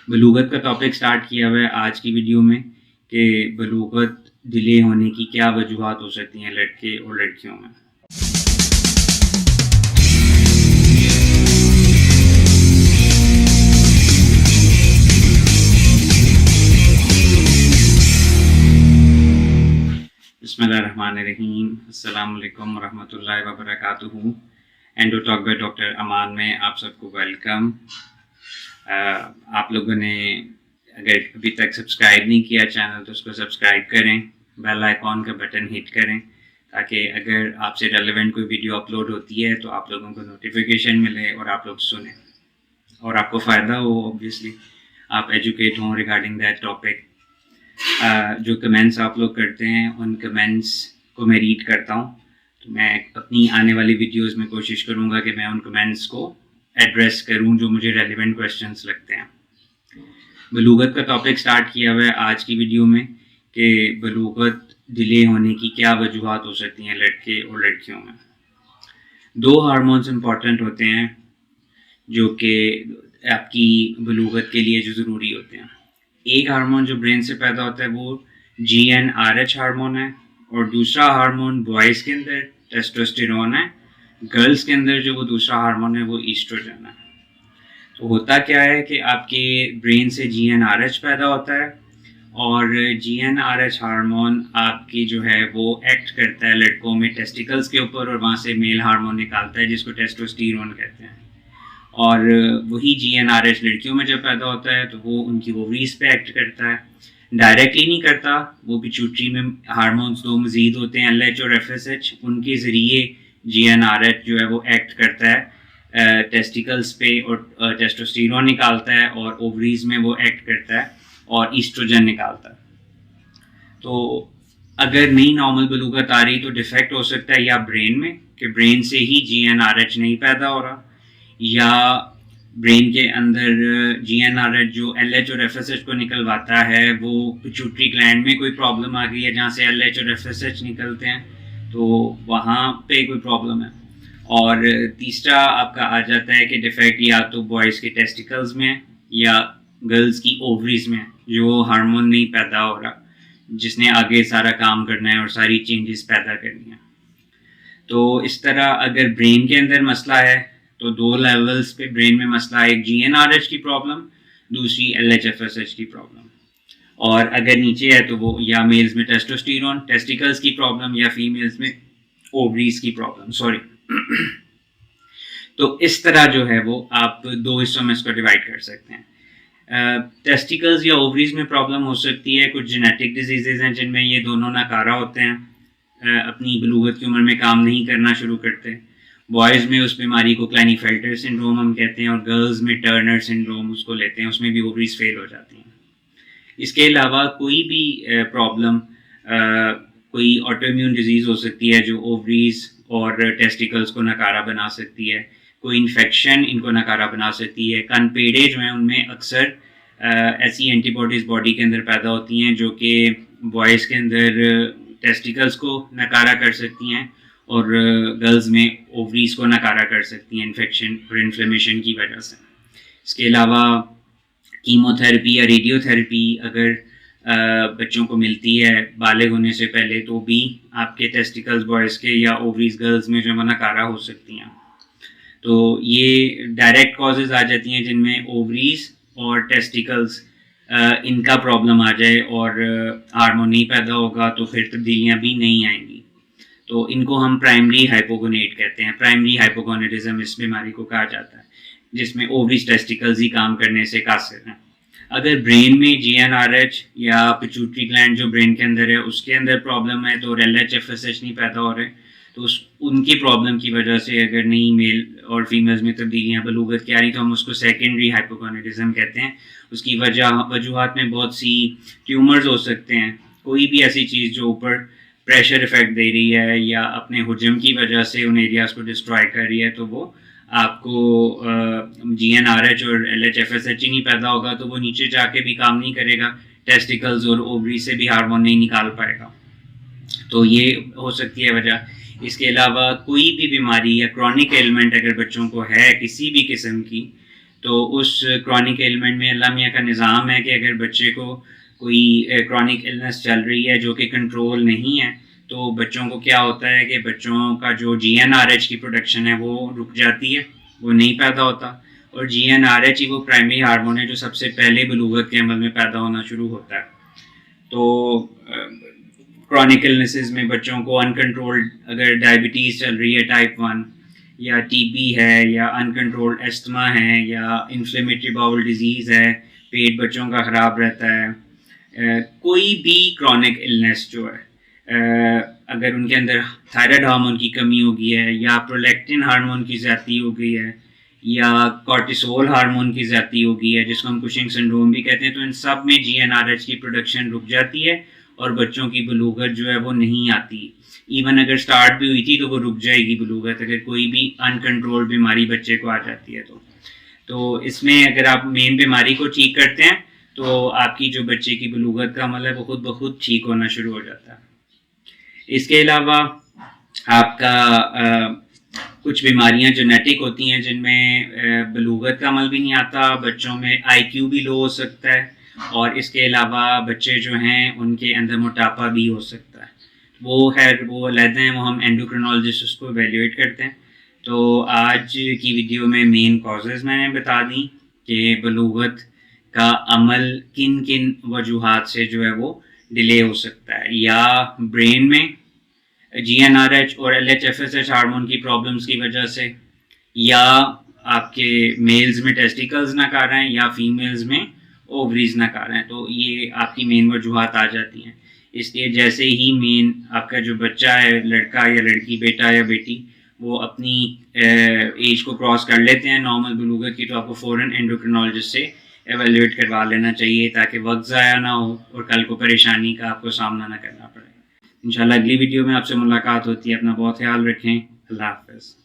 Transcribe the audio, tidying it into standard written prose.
बलूगत का topic start किया हुआ है आज की वीडियो में कि बलूगत डिले होने की क्या वजूहात हो सकती हैं लड़के और लड़कियों में। बिस्मिल्लाहिर्रहमानिर्रहीम, अस्सलाम वालेकुम रहमतुल्लाहि व बरकातुहू। एंडो टॉक बाय डॉक्टर अमान में आप सबको वेलकम। आप लोगों ने अगर अभी तक सब्सक्राइब नहीं किया चैनल तो उसको सब्सक्राइब करें, बेल आइकॉन का बटन हिट करें ताकि अगर आपसे रेलेवेंट कोई वीडियो अपलोड होती है तो आप लोगों को नोटिफिकेशन मिले और आप लोग सुने और आपको फ़ायदा हो। ऑब्वियसली आप एजुकेट हों रिगार्डिंग दैट टॉपिक। जो कमेंट्स आप लोग करते हैं उन कमेंट्स को मैं रीड करता हूँ, तो मैं अपनी आने वाली वीडियोस में कोशिश करूँगा कि मैं उन कमेंट्स को एड्रेस करूँ जो मुझे रेलिवेंट क्वेश्चंस लगते हैं। बलूगत का टॉपिक स्टार्ट किया हुआ है आज की वीडियो में कि बलूगत डिले होने की क्या वजूहात हो सकती हैं लड़के और लड़कियों में। दो हार्मोन्स इम्पॉर्टेंट होते हैं जो कि आपकी बलूगत के लिए जो ज़रूरी होते हैं। एक हार्मोन जो ब्रेन से पैदा होता है वो GnRH हार्मोन है और दूसरा हार्मोन बॉयज़ के अंदर टेस्टोस्टेरोन है, गर्ल्स के अंदर जो वो दूसरा हार्मोन है वो ईस्ट्रोजन है। तो होता क्या है कि आपके ब्रेन से GnRH पैदा होता है और GnRH हार्मोन आपकी जो है वो एक्ट करता है लड़कों में टेस्टिकल्स के ऊपर और वहाँ से मेल हार्मोन निकालता है जिसको टेस्टोस्टेरोन कहते हैं। और वही GnRH लड़कियों में जब पैदा होता है तो वो उनकी ओवरीज पे एक्ट करता है। डायरेक्टली नहीं करता, वो पिट्यूटरी में हार्मोन्स दो मज़ीद होते हैं LH और FSH, उनके ज़रिए GnRH जो है वो एक्ट करता है टेस्टिकल्स पे और टेस्टोस्टेरोन निकालता है और ओवरीज में वो एक्ट करता है और ईस्ट्रोजन निकालता है। तो अगर नई नॉर्मल बलूगत आ रही तो डिफेक्ट हो सकता है या ब्रेन में कि ब्रेन से ही GnRH नहीं पैदा हो रहा, या ब्रेन के अंदर GnRH जो LH और FSH को निकलवाता है वो पिट्यूटरी ग्लैंड में कोई प्रॉब्लम आ गई है जहाँ से LH और FSH निकलते हैं तो वहाँ पे कोई प्रॉब्लम है। और तीसरा आपका आ जाता है कि डिफेक्ट या तो बॉयज़ के टेस्टिकल्स में या गर्ल्स की ओवरीज में जो हार्मोन नहीं पैदा हो रहा जिसने आगे सारा काम करना है और सारी चेंजेस पैदा करनी है। तो इस तरह अगर ब्रेन के अंदर मसला है तो दो लेवल्स पे ब्रेन में मसला, एक GnRH की प्रॉब्लम, दूसरी LH FSH की प्रॉब्लम। और अगर नीचे है तो वो या मेल्स में टेस्टोस्टेरोन टेस्टिकल्स की प्रॉब्लम या फीमेल्स में ओवरीज की प्रॉब्लम, सॉरी। तो इस तरह जो है वो आप दो हिस्सों में इसको डिवाइड कर सकते हैं। टेस्टिकल्स या ओवरीज में प्रॉब्लम हो सकती है, कुछ जेनेटिक डिजीजेज हैं जिनमें ये दोनों नकारा होते हैं, अपनी बलूगत की उम्र में काम नहीं करना शुरू करते। बॉयज़ में उस बीमारी को क्लाइनीफेल्टर सिंड्रोम हम कहते हैं और गर्ल्स में टर्नर सिंड्रोम उसको लेते हैं, उसमें भी ओवरीज फेल हो जाती हैं। इसके अलावा कोई भी प्रॉब्लम, कोई ऑटोइम्यून डिजीज़ हो सकती है जो ओवरीज और टेस्टिकल्स को नकारा बना सकती है, कोई इन्फेक्शन इनको नकारा बना सकती है। कनपेड़े जो हैं उनमें अक्सर ऐसी एंटीबॉडीज़ बॉडी के अंदर पैदा होती हैं जो कि बॉयज़ के अंदर टेस्टिकल्स को नकारा कर सकती हैं और गर्ल्स में ओवरीज को नकारा कर सकती हैं इन्फेक्शन और इन्फ्लेमेशन की वजह से। इसके अलावा कीमोथेरेपी या रेडियोथेरेपी अगर बच्चों को मिलती है बालिग होने से पहले तो भी आपके टेस्टिकल्स बॉयज़ के या ओवरीज गर्ल्स में जो नकारा हो सकती हैं। तो ये डायरेक्ट कॉजेज़ आ जाती हैं जिनमें ओवरीज और टेस्टिकल्स इनका प्रॉब्लम आ जाए और हार्मोन नहीं पैदा होगा तो फिर तब्दीलियाँ भी नहीं आएंगी। तो इनको हम प्राइमरी हाइपोगोनेट कहते हैं। प्राइमरी हाइपोगोनेटिज्म इस बीमारी को कहा जाता है जिसमें ओवरीज टेस्टिकल्स ही काम करने से कासिर हैं। अगर ब्रेन में GnRH या पिट्यूटरी ग्लैंड जो ब्रेन के अंदर है उसके अंदर प्रॉब्लम है तो LH FSH नहीं पैदा हो रहे तो उनकी प्रॉब्लम की वजह से अगर नई मेल और फीमेल्स में तब्दीलियाँ बलूगत की आ रही तो हम उसको सेकेंडरी हाइपोगोनेटिज्म कहते हैं। उसकी वजूहात में बहुत सी ट्यूमर्स हो सकते हैं, कोई भी ऐसी चीज़ जो ऊपर प्रेशर इफेक्ट दे रही है या अपने हुजम की वजह से उन एरियाज़ को डिस्ट्रॉय कर रही है तो वो आपको GnRH और LH FSH ही नहीं पैदा होगा तो वो नीचे जाके भी काम नहीं करेगा, टेस्टिकल्स और ओवरी से भी हार्मोन नहीं निकाल पाएगा। तो ये हो सकती है वजह। इसके अलावा कोई भी बीमारी या क्रॉनिक एलिमेंट अगर बच्चों को है किसी भी किस्म की तो उस क्रॉनिक एलिमेंट में अल्लाह मियाँ का निज़ाम है कि अगर बच्चे को कोई क्रॉनिक इलनेस चल रही है जो कि कंट्रोल नहीं है, तो बच्चों को क्या होता है कि बच्चों का जो GnRH की प्रोडक्शन है वो रुक जाती है, वो नहीं पैदा होता। और GnRH ही वो प्राइमरी हार्मोन है जो सबसे पहले बलूगत के अमल में पैदा होना शुरू होता है। तो क्रॉनिक इलनेसेस में बच्चों को अनकंट्रोल्ड अगर डायबिटीज़ चल रही है टाइप 1 या TB है या अनकंट्रोल्ड एस्थमा है या इन्फ्लेमेटरी बाउल डिजीज़ है, पेट बच्चों का ख़राब रहता है, कोई भी क्रॉनिक इलनेस जो है, अगर उनके अंदर थायराइड हार्मोन की कमी हो गई है या प्रोलैक्टिन हार्मोन की ज़्यादती हो गई है या कॉर्टिसोल हार्मोन की ज़्यादती हो गई है जिसको हम कुशिंग सिंड्रोम भी कहते हैं, तो इन सब में GnRH की प्रोडक्शन रुक जाती है और बच्चों की बलूगत जो है वो नहीं आती। इवन अगर स्टार्ट भी हुई थी तो वो रुक जाएगी बलूगत, अगर कोई भी अनकंट्रोल्ड बीमारी बच्चे को आ जाती है तो इसमें अगर आप मेन बीमारी को ठीक करते हैं तो आपकी जो बच्चे की बलूगत का अमल है वो खुद ब खुद ठीक होना शुरू हो जाता है। इसके अलावा आपका कुछ बीमारियां जेनेटिक होती हैं जिनमें बलूगत का अमल भी नहीं आता, बच्चों में IQ भी लो हो सकता है और इसके अलावा बच्चे जो हैं उनके अंदर मोटापा भी हो सकता है। वो खैर वो अलग हैं, वो हम एंडोक्रिनोलॉजिस्ट उसको एवेल्यूएट करते हैं। तो आज की वीडियो में मेन कॉजेज़ मैंने बता दी कि बलूगत का अमल किन किन वजूहात से जो है वो डिले हो सकता है, या ब्रेन में GnRH और LHFSH हार्मोन की प्रॉब्लम्स की वजह से, या आपके मेल्स में टेस्टिकल्स ना कर रहे हैं या फीमेल्स में ओवरीज ना कर रहे हैं। तो ये आपकी मेन वजूहात आ जाती हैं। इसलिए जैसे ही मेन आपका जो बच्चा है, लड़का या लड़की, बेटा या बेटी, वो अपनी एज को क्रॉस कर लेते हैं नॉर्मल बलूगत की, तो आपको फ़ौरन एंडोक्रिनोलॉजिस्ट से एवेल्यूएट करवा लेना चाहिए ताकि वक्त ज़ाया ना हो और कल को परेशानी का आपको सामना ना करना पड़े। इंशाल्लाह अगली वीडियो में आपसे मुलाकात होती है। अपना बहुत ख्याल रखें। अल्लाह हाफ़िज़।